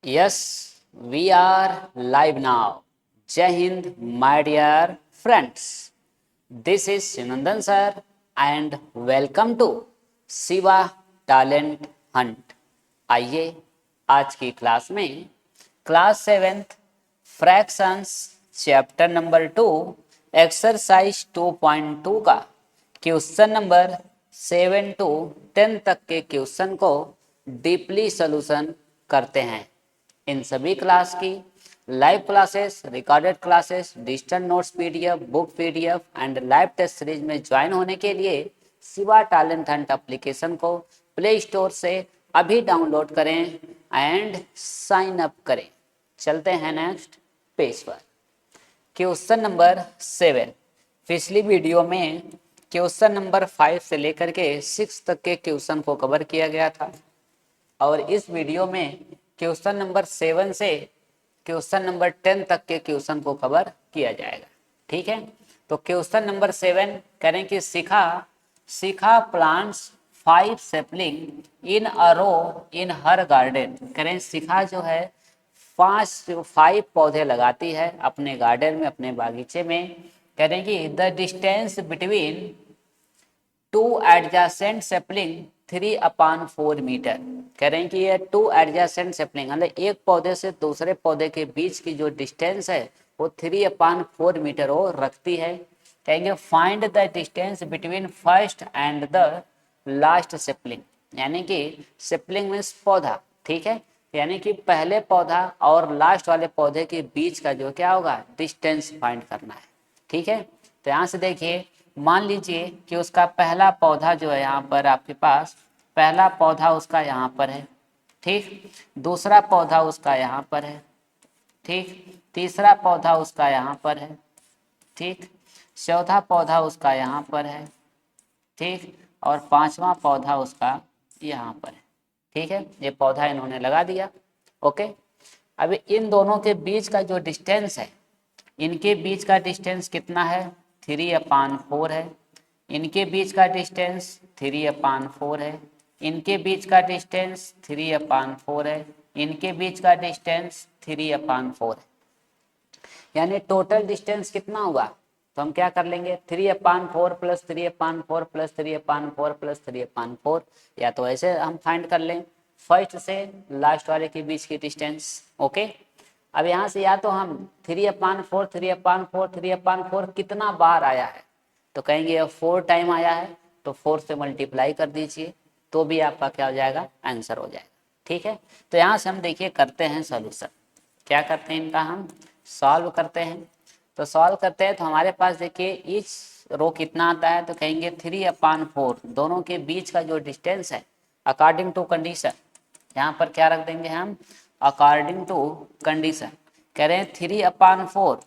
Yes, we are live now. Jai Hind, my dear friends. This is Sunandan sir and welcome to Shiva talent Hunt. आइए आज की class में class 7th fractions chapter number 2 exercise 2.2 का question number 7 to 10 तक के question को deeply solution करते हैं। इन सभी क्लास की live classes, recorded classes, digital notes PDF, book PDF and live test series में ज्वाइन होने के लिए शिवा टैलेंट हंट एप्लीकेशन को प्ले स्टोर से अभी डाउनलोड करें एंड साइन अप करें। चलते हैं नेक्स्ट पेज पर। Question number 7। पिछली वीडियो में क्वेश्चन नंबर 5 से लेकर के 6 तक के क्वेश्चन को कवर किया गया था और इस वीडियो में क्वेश्चन नंबर 7 से क्वेश्चन नंबर 10 तक के क्वेश्चन को कवर किया जाएगा। ठीक है, तो क्वेश्चन नंबर 7 करें कि शिखा प्लांट्स 5 सैपलिंग इन अ रो इन हर गार्डन। करें शिखा जो है 5 पौधे लगाती है अपने गार्डन में, अपने बागीचे में। करें कि the distance between 2 adjacent sapling 3/4 metre. कह रहे हैं कि ये 2 एडजेसेंट सैपलिंग मतलब एक पौधे से दूसरे पौधे के बीच की जो डिस्टेंस है वो 3/4 मीटर वो रखती है। कहेंगे find the distance between first and the last sapling, यानी कि सैपलिंग मीन्स पौधा। ठीक है, यानी कि पहले पौधा और लास्ट वाले पौधे के बीच का जो क्या होगा डिस्टेंस फाइंड करना है। ठीक है, तो यहाँ से देखिए, मान लीजिए कि उसका पहला पौधा जो है यहाँ पर आपके पास पहला पौधा उसका यहाँ पर है। ठीक, दूसरा पौधा उसका यहाँ पर है। ठीक, तीसरा पौधा उसका यहाँ पर है। ठीक, चौथा पौधा उसका यहाँ पर है। ठीक, और पांचवा पौधा उसका यहाँ पर है। ठीक है, ये पौधा इन्होंने लगा दिया। ओके, अभी इन दोनों के बीच का जो डिस्टेंस है, इनके बीच का डिस्टेंस कितना है 3/4 है। इनके बीच का डिस्टेंस 3/4 है। इनके बीच का डिस्टेंस 3/4 है। इनके बीच का डिस्टेंस 3/4 है। यानी टोटल डिस्टेंस कितना हुआ, तो हम क्या कर लेंगे 3/4 प्लस 3/4 प्लस 3/4 प्लस 3/4, या तो ऐसे हम फाइंड कर लें फर्स्ट से लास्ट वाले के बीच की डिस्टेंस। ओके, अब यहाँ से या तो हम 3/4 3/4 3/4 कितना बार आया है, तो कहेंगे 4 टाइम आया है, तो 4 से मल्टीप्लाई कर दीजिए तो भी आपका क्या हो जाएगा आंसर हो जाएगा। ठीक है, तो यहाँ से हम देखिए करते हैं सॉल्यूशन। क्या करते हैं इनका हम सॉल्व करते हैं। तो सॉल्व करते हैं तो हमारे पास देखिए इस रो कितना आता है, तो कहेंगे 3/4 दोनों के बीच का जो डिस्टेंस है अकॉर्डिंग टू कंडीशन, यहाँ पर क्या रख देंगे हम अकॉर्डिंग टू कंडीशन। कह रहे हैं 3/4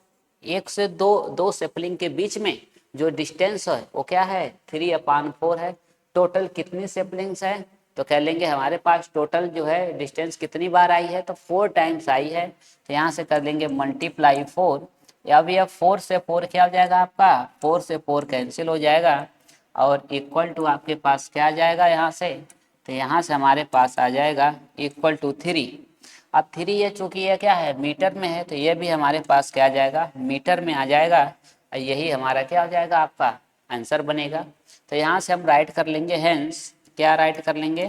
एक से दो सैपलिंग के बीच में जो डिस्टेंस है वो क्या है 3/4 है। टोटल कितनी सैपलिंग्स है, तो कह लेंगे हमारे पास टोटल जो है डिस्टेंस कितनी बार आई है, तो 4 टाइम्स आई है। तो यहाँ से कर लेंगे मल्टीप्लाई 4, या भी अब 4 से 4 क्या हो जाएगा आपका 4 से 4 कैंसिल हो जाएगा और इक्वल टू आपके पास क्या आ जाएगा यहाँ से, तो यहाँ से हमारे पास आ जाएगा इक्वल टू 3। अब 3 ये चूंकि ये क्या है मीटर में है, तो ये भी हमारे पास क्या आ जाएगा मीटर में आ जाएगा, और यही हमारा क्या हो जाएगा आपका आंसर बनेगा। तो यहाँ से हम राइट कर लेंगे हेंस, क्या राइट कर लेंगे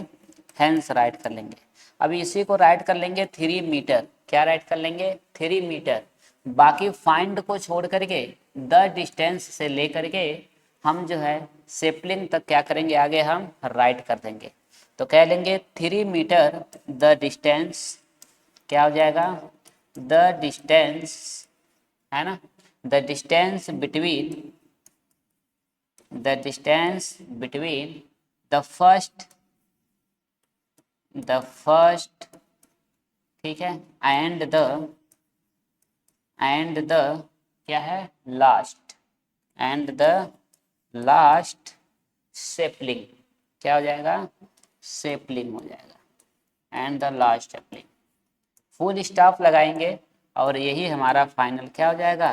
हेंस राइट कर लेंगे। अब इसी को राइट कर लेंगे 3 मीटर, क्या राइट कर लेंगे 3 मीटर। बाकी फाइंड को छोड़ करके द डिस्टेंस से ले करके हम जो है सेपलिंग तक क्या करेंगे आगे हम राइट कर देंगे। तो कह लेंगे 3 मीटर द डिस्टेंस, क्या हो जाएगा द डिस्टेंस, है ना, the distance between the first, ठीक है, एंड द क्या है last, and the last sapling, क्या हो जाएगा सेपलिंग हो जाएगा, and the last sapling. Full stop लगाएंगे और यही हमारा फाइनल क्या हो जाएगा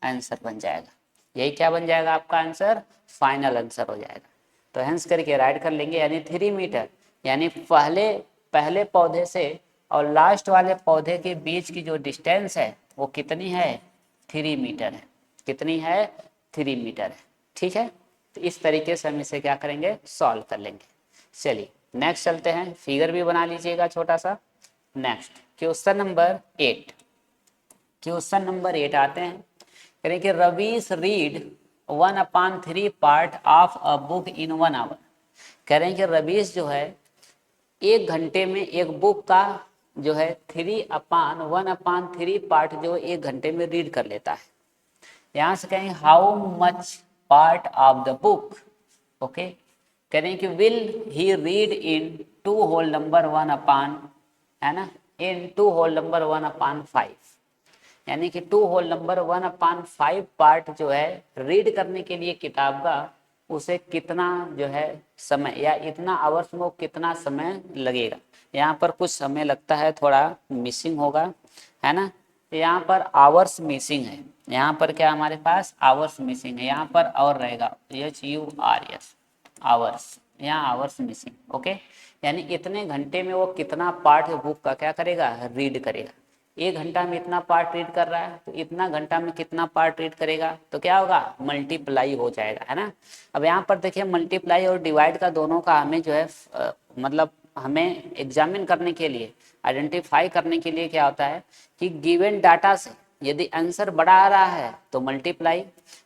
आंसर बन जाएगा। यही क्या बन जाएगा आपका आंसर फाइनल आंसर हो जाएगा। तो हेंस करके राइट कर लेंगे, यानी 3 मीटर, यानी पहले पौधे से और लास्ट वाले पौधे के बीच की जो डिस्टेंस है वो कितनी है, 3 मीटर है। कितनी है, 3 मीटर है। ठीक है, तो इस तरीके से हम इसे क्या करेंगे, सॉल्व कर लेंगे। चलिए नेक्स्ट चलते हैं, फिगर भी बना लीजिएगा छोटा सा। Next question number 8। Question number 8 आते हैं, करें कि Ravish read 1/3 part of a book in 1 hour. कह रहे हैं कि रवीश जो है 1 घंटे में एक बुक का जो है 1/3 पार्ट जो 1 घंटे में रीड कर लेता है। यहाँ से कहेंगे how much part of the book. Okay, कह रहे हैं कि will he read in 2 whole number 1/, है ना, इन 2 होल नंबर 1/5, यानी कि 2 होल नंबर 1/5 पार्ट जो है रीड करने के लिए किताब का, उसे कितना जो है समय या इतना आवर्स में वो कितना समय लगेगा। यहाँ पर कुछ समय लगता है, थोड़ा मिसिंग होगा, है ना। यहाँ पर आवर्स मिसिंग है, यहाँ पर क्या हमारे पास आवर्स मिसिंग है, यहाँ पर और रहेगा HURS आवर्स, यहाँ आवर्स मिसिंग। ओके, यानी इतने घंटे में वो कितना पार्ट बुक का क्या करेगा, रीड करेगा। 1 घंटा में इतना पार्ट रीड कर रहा है तो इतना घंटा में कितना पार्ट रीड करेगा, तो क्या होगा, मल्टीप्लाई हो जाएगा, है ना। अब यहाँ पर देखिए मल्टीप्लाई और डिवाइड का दोनों का हमें जो है मतलब हमें एग्जामिन करने के लिए, आइडेंटिफाई करने के लिए क्या होता है कि गिवन डाटा से यदि आंसर बड़ा आ रहा है तो मल्टीप्लाई,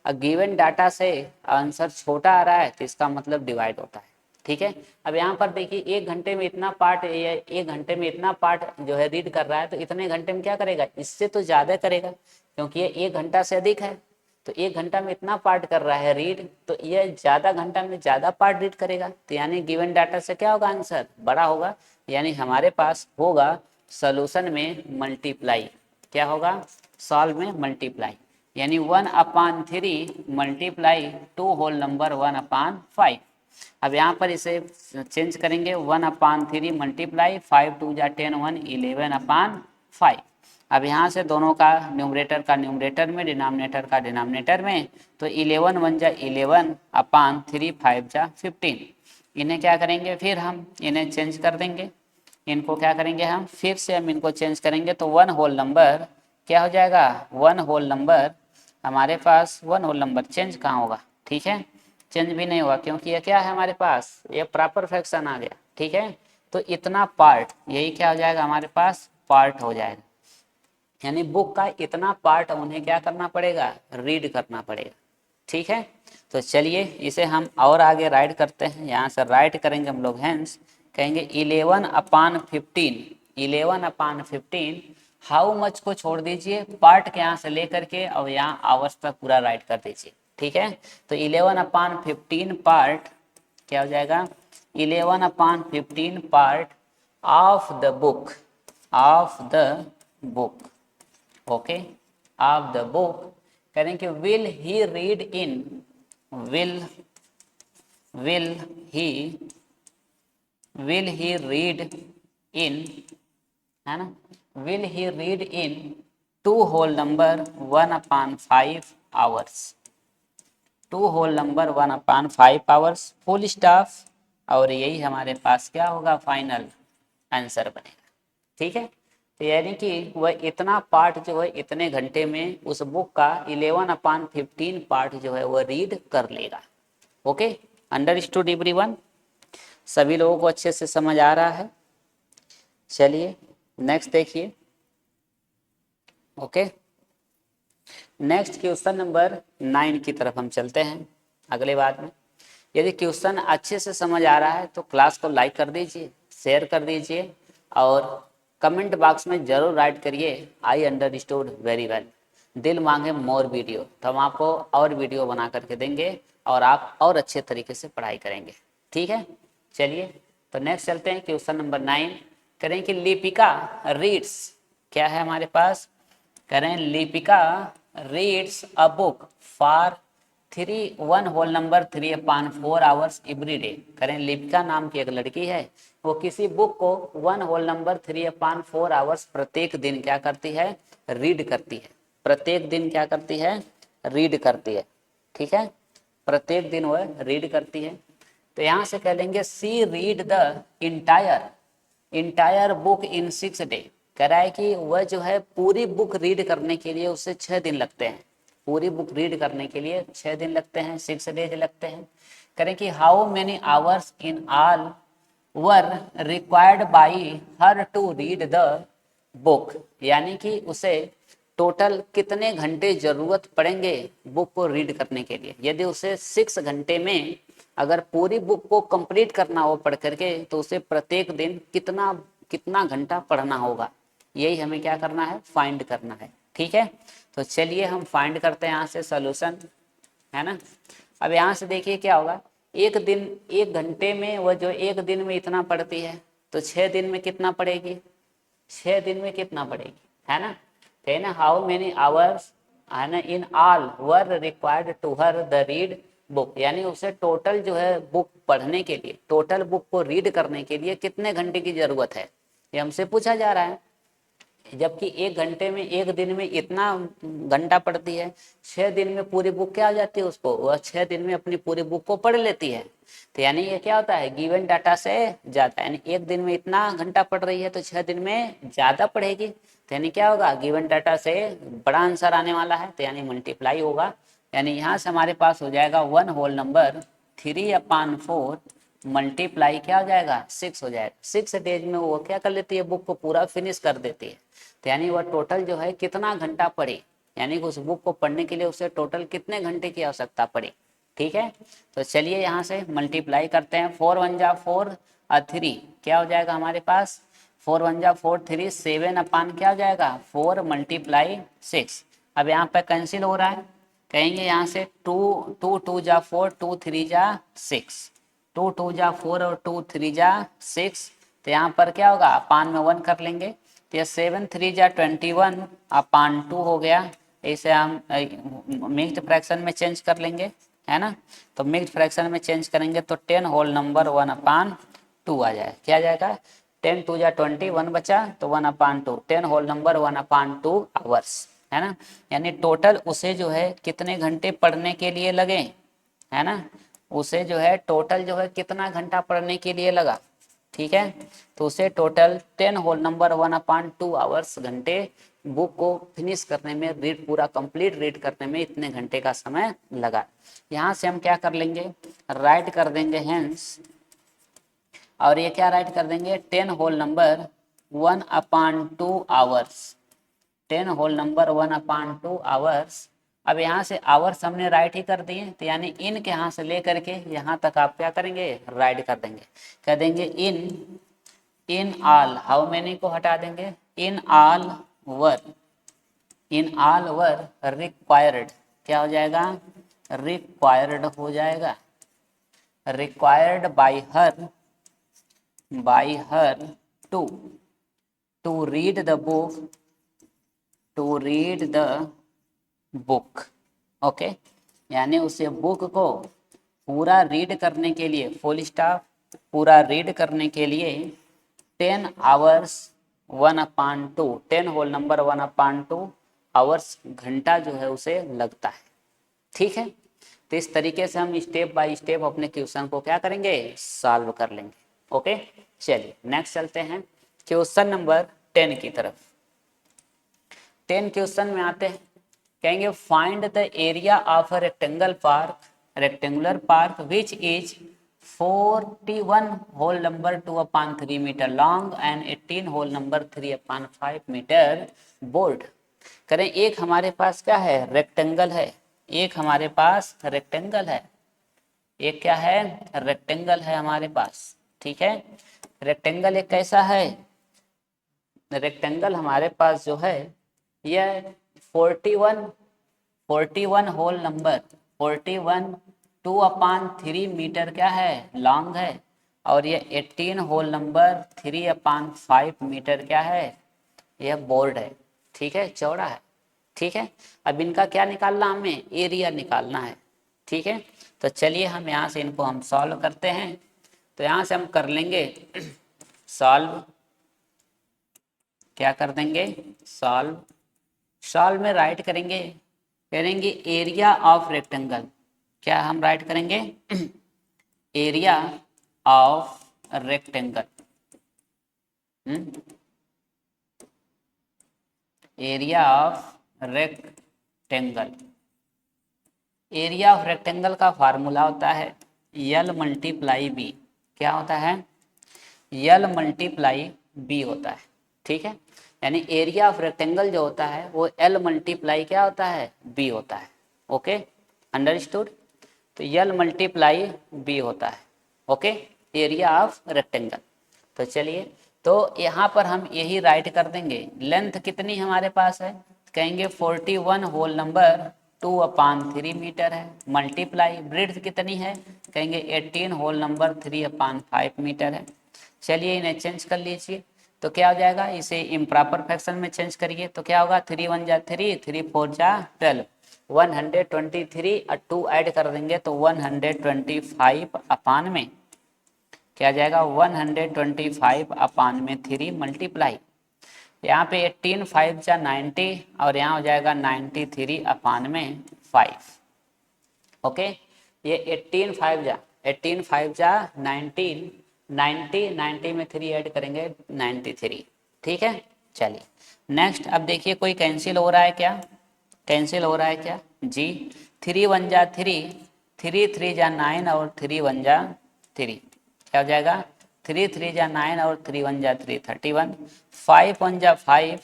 और गिवन डाटा से आंसर छोटा आ रहा है तो इसका मतलब डिवाइड होता है। ठीक है, अब यहाँ पर देखिए 1 घंटे में इतना पार्ट, 1 घंटे में इतना पार्ट जो है रीड कर रहा है, तो इतने घंटे में क्या करेगा, इससे तो ज़्यादा करेगा, क्योंकि ये 1 घंटा से अधिक है। तो 1 घंटा में इतना पार्ट कर रहा है रीड, तो ये ज़्यादा घंटा में ज़्यादा पार्ट रीड करेगा, तो यानी गिवन डाटा से क्या होगा, आंसर बड़ा होगा। यानी हमारे पास होगा सोल्यूशन में मल्टीप्लाई, क्या होगा, सॉल्व में मल्टीप्लाई, यानी 1/3 मल्टीप्लाई 2 होल नंबर 1/5। अब यहाँ पर इसे चेंज करेंगे, 1/3 मल्टीप्लाई 5 2 जा 10 1 11/5। अब यहाँ से दोनों का न्यूमरेटर का न्यूमरेटर में, डिनोमिनेटर का डिनोमिनेटर में, तो 11 1 जा 11/3 5 जा 15। इन्हें क्या करेंगे, फिर हम इन्हें चेंज कर देंगे, इनको क्या करेंगे हम, फिर से हम इनको चेंज करेंगे, तो 1 होल नंबर क्या हो जाएगा, 1 होल नंबर हमारे पास 1 होल नंबर चेंज कहाँ होगा, ठीक है, चेंज भी नहीं हुआ, क्योंकि ये क्या है हमारे पास, ये प्रॉपर फ्रैक्शन आ गया। ठीक है, तो इतना पार्ट, यही क्या हो जाएगा हमारे पास, पार्ट हो जाएगा, यानी बुक का इतना पार्ट उन्हें क्या करना पड़ेगा, रीड करना पड़ेगा। ठीक है, तो चलिए इसे हम और आगे राइट करते हैं। यहाँ से राइट करेंगे हम लोग, हैंस कहेंगे 11/15, 11/15 हाउ मच को छोड़ दीजिए, पार्ट के यहाँ से लेकर के और यहाँ आवर्स तक पूरा राइट कर दीजिए। ठीक है, तो 11/15 पार्ट क्या हो जाएगा, 11/15 part of the book, of the book, okay, of the book. करें कि will he read in, will he read in, है ना, will he read in 2 whole number 1/5 hours, 2 whole number 1/5 hours, full stop. और यही हमारे पास क्या होगा, final answer बनेगा। ठीक है, तो यानी कि वह इतना पार्ट जो है इतने घंटे में उस बुक का 11/15 पार्ट जो है वह रीड कर लेगा। ओके, अंडरस्टूड एवरीवन, सभी लोगों को अच्छे से समझ आ रहा है। चलिए नेक्स्ट देखिए। ओके, नेक्स्ट क्वेश्चन नंबर 9 की तरफ हम चलते हैं अगले बात में। यदि क्वेश्चन अच्छे से समझ आ रहा है तो क्लास को लाइक कर दीजिए, शेयर कर दीजिए और कमेंट बॉक्स में जरूर राइट करिए आई अंडरस्टूड वेरी वेल। दिल मांगे मोर वीडियो, तो हम आपको और वीडियो बना करके देंगे और आप और अच्छे तरीके से पढ़ाई करेंगे। ठीक है, चलिए तो नेक्स्ट चलते हैं क्वेश्चन नंबर 9। करें कि लिपिका रीड्स, क्या है हमारे पास, करें Lipika reads a book for 1 whole number 3/4 hours every day. करें लिपिका नाम की एक लड़की है, वो किसी बुक को 1 होल नंबर 3/4 आवर्स प्रत्येक दिन क्या करती है, रीड करती है। प्रत्येक दिन क्या करती है, रीड करती है। ठीक है, प्रत्येक दिन वह रीड करती है। तो यहाँ से कह लेंगे see read the entire, entire book in 6 day. कह रहा है कि वह जो है पूरी बुक रीड करने के लिए उसे 6 दिन लगते हैं। पूरी बुक रीड करने के लिए 6 दिन लगते हैं, 6 डेज लगते हैं। करें कि how many hours in all were required by her to read the book, यानी कि उसे टोटल कितने घंटे जरूरत पड़ेंगे बुक को रीड करने के लिए। यदि उसे 6 घंटे में अगर पूरी बुक को कंप्लीट करना हो पढ़ करके, तो उसे प्रत्येक दिन कितना कितना घंटा पढ़ना होगा, यही हमें क्या करना है, फाइंड करना है। ठीक है, तो चलिए हम फाइंड करते हैं यहाँ से सोल्यूशन, है ना। अब यहाँ से देखिए क्या होगा, एक दिन 1 घंटे में वह जो 1 दिन में इतना पढ़ती है, तो 6 दिन में कितना पढ़ेगी, 6 दिन में कितना पढ़ेगी, है ना। तो है ना, हाउ मेनी आवर्स है ना in all were required to her the read book, यानी उसे टोटल जो है बुक पढ़ने के लिए, टोटल बुक को रीड करने के लिए कितने घंटे की जरूरत है, ये हमसे पूछा जा रहा है। जबकि 1 घंटे में 1 दिन में इतना घंटा पढ़ती है, 6 दिन में पूरी बुक क्या हो जाती है उसको, वह 6 दिन में अपनी पूरी बुक को पढ़ लेती है। तो यानी ये क्या होता है, गिवन डाटा से ज्यादा, यानी 1 दिन में इतना घंटा पढ़ रही है तो 6 दिन में ज्यादा पढ़ेगी। तो यानी क्या होगा, गिवन डाटा से बड़ा आंसर आने वाला है, तो यानी मल्टीप्लाई होगा। यानी यहाँ से हमारे पास हो जाएगा 1 होल नंबर 3/4 मल्टीप्लाई क्या हो जाएगा, 6 हो जाएगा। 6 डेज में वो क्या कर लेती है, बुक को पूरा फिनिश कर देती है। तो यानी वह टोटल जो है कितना घंटा पढ़ी, यानी उस बुक को पढ़ने के लिए उसे टोटल कितने घंटे की आवश्यकता पड़ी। ठीक है, तो चलिए यहाँ से मल्टीप्लाई करते हैं। 4 1 जा 4 और 3 क्या हो जाएगा हमारे पास, 4 1 जा 4 3 7 अपान क्या हो जाएगा 4 मल्टीप्लाई 6। अब यहाँ पे कैंसिल हो रहा है, कहेंगे यहाँ से 2 2 2 जा 4 2 3 जा 6, 2 2 जा 4 और 2 3 जा 6। तो यहाँ पर क्या होगा, अपान में 1 कर लेंगे, तो ये 7 3 जा 21 अपान 2 हो गया। इसे हम मिक्स्ड फ्रैक्शन में चेंज कर लेंगे, है ना। तो मिक्स्ड फ्रैक्शन में चेंज करेंगे तो 10 होल नंबर 1/2 आ जाए, क्या आ जाएगा, 10 2 जा 21 बचा तो 1/2, 10 होल नंबर 1/2 आवर्स, है ना। यानी टोटल उसे जो है कितने घंटे पढ़ने के लिए लगे, है ना, उसे जो है टोटल जो है कितना घंटा पढ़ने के लिए लगा। ठीक है, तो उसे टोटल 10 होल नंबर 1/2 आवर्स घंटे बुक को फिनिश करने में, रीड पूरा कंप्लीट रीड करने में इतने घंटे का समय लगा। यहाँ से हम क्या कर लेंगे, राइट कर देंगे हेंस, और ये क्या राइट कर देंगे, 10 whole number 1/2 hours, 10 whole number 1/2 hours. अब यहाँ से आवर्स हमने राइट ही कर दिए, तो यानी इन के यहाँ से लेकर के यहाँ तक आप क्या करेंगे, राइट कर देंगे। कह देंगे इन ऑल, हाउ मेनी को हटा देंगे, in all were, in all were required, क्या हो जाएगा, रिक्वायर्ड हो जाएगा, required by her to read the book, to read the book. Okay, यानी उसे बुक को पूरा रीड करने के लिए, फुल स्टॉप, पूरा रीड करने के लिए 10 आवर्स 1/2, 10 होल नंबर 1/2 आवर्स घंटा जो है उसे लगता है। ठीक है, तो इस तरीके से हम स्टेप बाय स्टेप अपने क्वेश्चन को क्या करेंगे, सॉल्व कर लेंगे। ओके, चलिए नेक्स्ट चलते हैं क्वेश्चन नंबर 10 की तरफ। 10 क्वेश्चन में आते हैं, कहेंगे find the area of a rectangular park which is 41 whole number 2/3 metre long and 18 whole number 3/5 metre broad. करें एक हमारे पास क्या है, रेक्टेंगल है, एक हमारे पास रेक्टेंगल है, एक क्या है, रेक्टेंगल है हमारे पास। ठीक है, रेक्टेंगल एक कैसा है, रेक्टेंगल हमारे पास जो है यह 41 होल नंबर 41 2/3 मीटर क्या है, लॉन्ग है, और ये 18 होल नंबर 3/5 मीटर क्या है, यह बोर्ड है। ठीक है, चौड़ा है। ठीक है, अब इनका क्या निकालना, हमें एरिया निकालना है। ठीक है, तो चलिए हम यहाँ से इनको हम सॉल्व करते हैं। तो यहाँ से हम कर लेंगे सॉल्व, क्या कर देंगे, सॉल्व में राइट करेंगे एरिया ऑफ रेक्टेंगल, क्या हम राइट करेंगे, area of rectangle, area of rectangle, area of rectangle का फार्मूला होता है यल मल्टीप्लाई बी। क्या होता है? यल मल्टीप्लाई बी होता है। ठीक है, यानी एरिया ऑफ रेक्टेंगल जो होता है वो एल मल्टीप्लाई क्या होता है? बी होता है। Okay, understood? तो यल मल्टीप्लाई बी होता है। Okay, area of rectangle. तो चलिए, तो यहाँ पर हम यही राइट कर देंगे। लेंथ कितनी हमारे पास है? कहेंगे 41 होल नंबर 2/3 मीटर है। मल्टीप्लाई ब्रेड्थ कितनी है? कहेंगे 18 होल नंबर 3/5 मीटर है। चलिए इन्हें चेंज कर लीजिए, तो क्या हो जाएगा? इसे इम्प्रॉपर फ्रैक्शन में चेंज करिए तो क्या होगा? 3 1 जा 3, 3 4 जा 12, 123 और 2 ऐड कर देंगे तो 125 अपान में क्या जाएगा? 125/3 मल्टीप्लाई, यहाँ पे 18 5 जा 90 और यहाँ हो जाएगा 93/5। ओके, ये 18 5 जा 19, 90 में 3 ऐड करेंगे 93। ठीक है, चलिए नेक्स्ट। अब देखिए कोई कैंसिल हो रहा है क्या? कैंसिल हो रहा है क्या जी? 3 1 जा 3, 3 3 जा 9 और 3 1 जा 3, क्या हो जाएगा? 3 3 जा 9 और 3 1 जा 3, 31। 5 1 जा 5,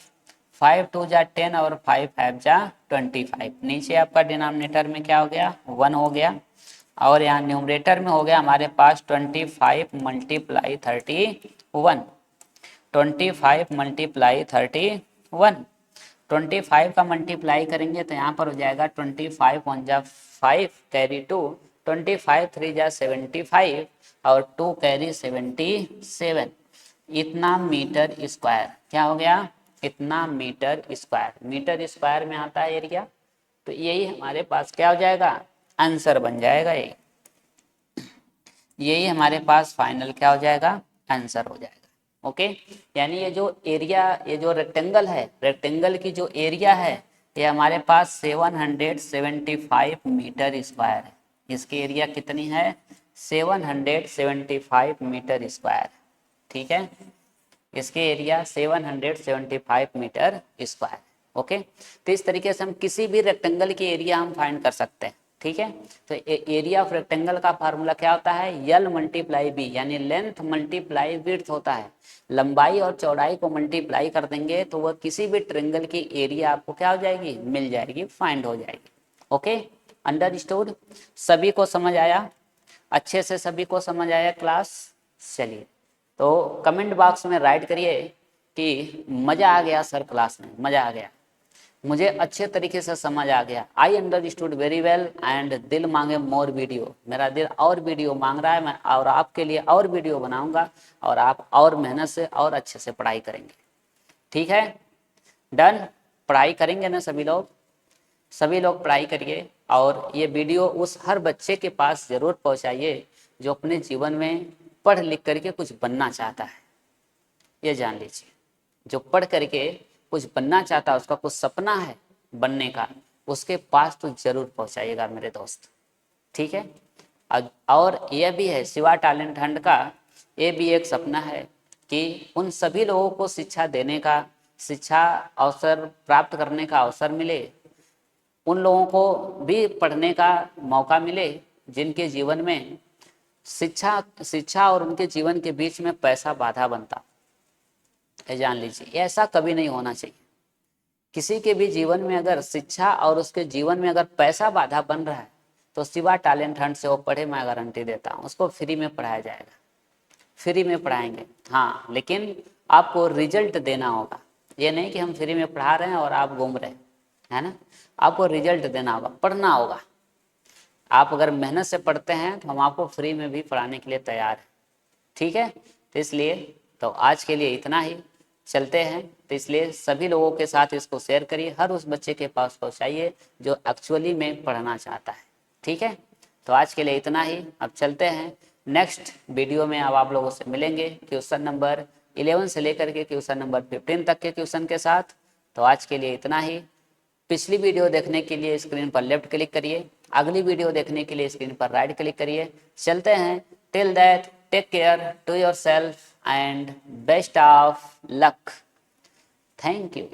5 2 जा 10 और 5 5 जा 25। नीचे आपका डिनोमिनेटर में क्या हो गया? 1 हो गया और यहाँ न्यूमरेटर में हो गया हमारे पास 25 मल्टीप्लाई 31। 25 मल्टीप्लाई 31, 25 का मल्टीप्लाई करेंगे तो यहाँ पर हो जाएगा 25 1 जा 5 कैरी 2, 25 3 जा 75 और 2 कैरी 77। इतना मीटर स्क्वायर। क्या हो गया? इतना मीटर स्क्वायर। मीटर स्क्वायर में आता है एरिया, तो यही हमारे पास क्या हो जाएगा? आंसर बन जाएगा। यही हमारे पास फाइनल क्या हो जाएगा? आंसर हो जाएगा। ओके, यानी ये जो एरिया, ये जो रेक्टेंगल है, रेक्टेंगल की जो एरिया है ये हमारे पास 775 मीटर स्क्वायर है। इसकी एरिया कितनी है? 775 मीटर स्क्वायर। ठीक है, इसके एरिया 775 मीटर स्क्वायर। ओके, तो इस तरीके से हम किसी भी रेक्टेंगल की एरिया हम फाइंड कर सकते हैं। ठीक है, तो एरिया ऑफ रेक्टेंगल का फार्मूला क्या होता है? यल मल्टीप्लाई बी, यानी लेंथ मल्टीप्लाई विड्थ होता है। लंबाई और चौड़ाई को मल्टीप्लाई कर देंगे तो वह किसी भी ट्रेंगल की एरिया आपको क्या हो जाएगी? मिल जाएगी, फाइंड हो जाएगी। Okay, understood? सभी को समझ आया? अच्छे से सभी को समझ आया क्लास? चलिए, तो कमेंट बॉक्स में राइट करिए कि मज़ा आ गया सर, क्लास में मज़ा आ गया, मुझे अच्छे तरीके से समझ आ गया। I understood very well and दिल मांगे मोर वीडियो। मेरा दिल और वीडियो मांग रहा है, मैं और आपके लिए और वीडियो बनाऊंगा और आप और मेहनत से और अच्छे से पढ़ाई करेंगे। ठीक है, डन? पढ़ाई करेंगे ना सभी लोग? सभी लोग पढ़ाई करिए और ये वीडियो उस हर बच्चे के पास ज़रूर पहुंचाइए जो अपने जीवन में पढ़ लिख करके कुछ बनना चाहता है। ये जान लीजिए, जो पढ़ करके कुछ बनना चाहता है, उसका कुछ सपना है बनने का, उसके पास तो जरूर पहुंचाइएगा मेरे दोस्त। ठीक है, और यह भी है शिवा टैलेंट हंट का ये भी एक सपना है कि उन सभी लोगों को शिक्षा देने का, शिक्षा अवसर प्राप्त करने का अवसर मिले, उन लोगों को भी पढ़ने का मौका मिले जिनके जीवन में शिक्षा और उनके जीवन के बीच में पैसा बाधा बनता। जान लीजिए, ऐसा कभी नहीं होना चाहिए। किसी के भी जीवन में अगर शिक्षा और उसके जीवन में अगर पैसा बाधा बन रहा है तो शिवा टैलेंट हंट से वो पढ़े, मैं गारंटी देता हूँ उसको फ्री में पढ़ाया जाएगा, फ्री में पढ़ाएंगे। हाँ, लेकिन आपको रिजल्ट देना होगा। ये नहीं कि हम फ्री में पढ़ा रहे हैं और आप घूम रहे हैं, है ना? आपको रिजल्ट देना होगा, पढ़ना होगा। आप अगर मेहनत से पढ़ते हैं तो हम आपको फ्री में भी पढ़ाने के लिए तैयार हैं। ठीक है, तो इसलिए तो आज के लिए इतना ही, चलते हैं। तो इसलिए सभी लोगों के साथ इसको शेयर करिए, हर उस बच्चे के पास पहुंचाइए जो एक्चुअली में पढ़ना चाहता है। ठीक है, तो आज के लिए इतना ही, अब चलते हैं नेक्स्ट वीडियो में। अब आप लोगों से मिलेंगे क्वेश्चन नंबर 11 से लेकर के क्वेश्चन नंबर 15 तक के क्वेश्चन के साथ। तो आज के लिए इतना ही। पिछली वीडियो देखने के लिए स्क्रीन पर लेफ्ट क्लिक करिए, अगली वीडियो देखने के लिए स्क्रीन पर राइट क्लिक करिए। चलते हैं, till that take care, to yourself, and best of luck. Thank you.